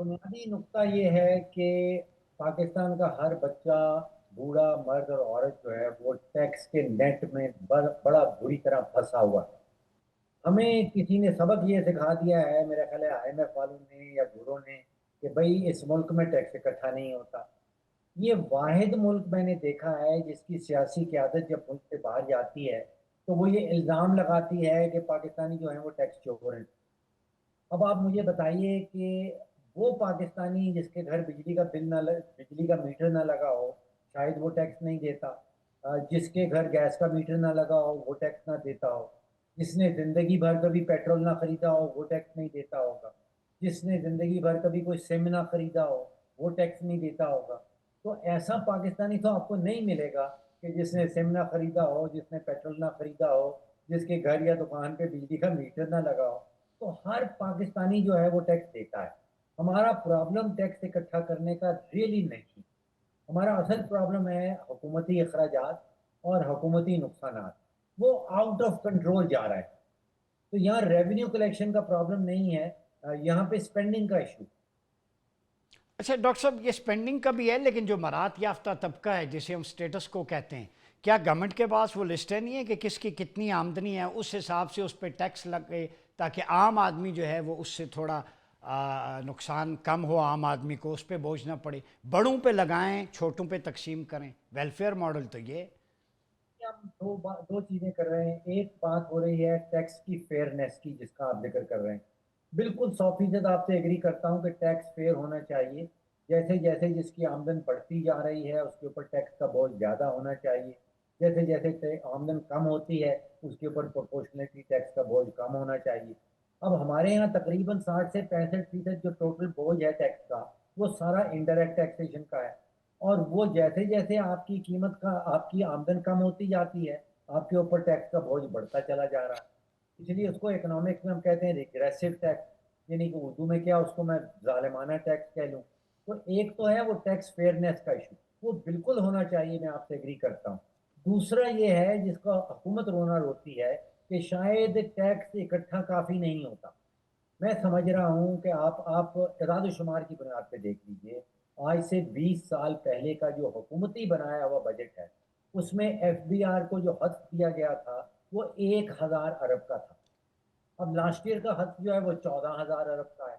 بنیادی نقطہ یہ ہے کہ پاکستان کا ہر بچہ، بوڑھا، مرد اور عورت جو ہے وہ ٹیکس کے نیٹ میں بڑا بری طرح پھنسا ہوا ہے۔ ہمیں کسی نے سبق یہ سکھا دیا ہے، میرا خیال ہے آئی ایم ایف والوں نے یا گوروں نے، کہ بھئی اس ملک میں ٹیکس اکٹھا نہیں ہوتا۔ یہ واحد ملک میں نے دیکھا ہے جس کی سیاسی قیادت جب ملک سے باہر جاتی ہے تو وہ یہ الزام لگاتی ہے کہ پاکستانی جو ہیں وہ ٹیکس چور ہیں۔ اب آپ مجھے بتائیے کہ وہ پاکستانی جس کے گھر بجلی کا بل بجلی کا میٹر نہ لگا ہو، شاید وہ ٹیکس نہیں دیتا۔ جس کے گھر گیس کا میٹر نہ لگا ہو وہ ٹیکس نہ دیتا ہو۔ جس نے زندگی بھر کبھی پیٹرول نہ خریدا ہو وہ ٹیکس نہیں دیتا ہوگا۔ جس نے زندگی بھر کبھی کوئی سم نہ خریدا ہو وہ ٹیکس نہیں دیتا ہوگا۔ تو ایسا پاکستانی تو آپ کو نہیں ملے گا کہ جس نے سم نہ خریدا ہو، جس نے پیٹرول نہ خریدا ہو، جس کے گھر یا دکان پہ بجلی کا میٹر نہ لگا ہو۔ تو ہر پاکستانی جو ہے وہ ٹیکس دیتا ہے۔ ہمارا پرابلم ٹیکس اکٹھا کرنے کا ریئلی نہیں، ہمارا اصل پرابلم ہے حکومتی اخراجات اور حکومتی نقصانات، وہ آؤٹ آف کنٹرول جا رہا ہے۔ تو یہاں ریونیو کلیکشن کا پرابلم نہیں ہے، یہاں پہ اسپینڈنگ کا ایشو۔ اچھا ڈاکٹر صاحب، یہ اسپینڈنگ کا بھی ہے، لیکن جو مراعات یافتہ طبقہ ہے جسے ہم سٹیٹس کو کہتے ہیں، کیا گورنمنٹ کے پاس وہ لسٹیں نہیں ہے کہ کس کی کتنی آمدنی ہے، اس حساب سے اس پہ ٹیکس لگے تاکہ عام آدمی جو ہے وہ اس سے تھوڑا نقصان کم ہو، عام آدمی کو اس پہ بوجھ نہ پڑے؟ بڑوں پہ لگائیں، چھوٹوں پہ تقسیم کریں، ویلفیئر ماڈل تو یہ ہے۔ ہم دو چیزیں کر رہے ہیں۔ ایک بات ہو رہی ہے ٹیکس کی فیئرنیس کی، جس کا آپ ذکر کر رہے ہیں، بالکل 100% آپ سے ایگری کرتا ہوں کہ ٹیکس فیئر ہونا چاہیے۔ جیسے جیسے جس کی آمدن بڑھتی جا رہی ہے اس کے اوپر ٹیکس کا بوجھ زیادہ ہونا چاہیے، جیسے جیسے آمدن کم ہوتی ہے اس کے اوپر پروپورشنیٹلی ٹیکس کا بوجھ کم ہونا چاہیے۔ اب ہمارے یہاں تقریباً 60 سے 65% جو ٹوٹل بوجھ ہے ٹیکس کا وہ سارا انڈائریکٹ ٹیکسیشن کا ہے۔ اور وہ جیسے جیسے آپ کی قیمت کا، آپ کی آمدن کم ہوتی جاتی ہے، آپ کے اوپر ٹیکس کا بوجھ بڑھتا چلا جا رہا ہے۔ اس لیے اس کو اکنامکس میں ہم کہتے ہیں ریگریسو ٹیکس، یعنی کہ اردو میں کیا اس کو میں ظالمانہ ٹیکس کہہ لوں۔ تو ایک تو ہے وہ ٹیکس فیئرنیس کا ایشو، وہ بالکل ہونا چاہیے، میں آپ سے ایگری کرتا ہوں۔ دوسرا یہ ہے جس کا حکومت رونا روتی ہے کہ شاید ٹیکس اکٹھا کافی نہیں ہوتا۔ میں سمجھ رہا ہوں کہ آپ اعداد و شمار کی بنیاد پہ دیکھ لیجئے، آج سے 20 سال پہلے کا جو حکومتی بنایا ہوا بجٹ ہے اس میں ایف بی آر کو جو حق دیا گیا تھا وہ 1000 ارب کا تھا۔ اب لاسٹ ایئر کا حق جو ہے وہ 14,000 ارب کا ہے۔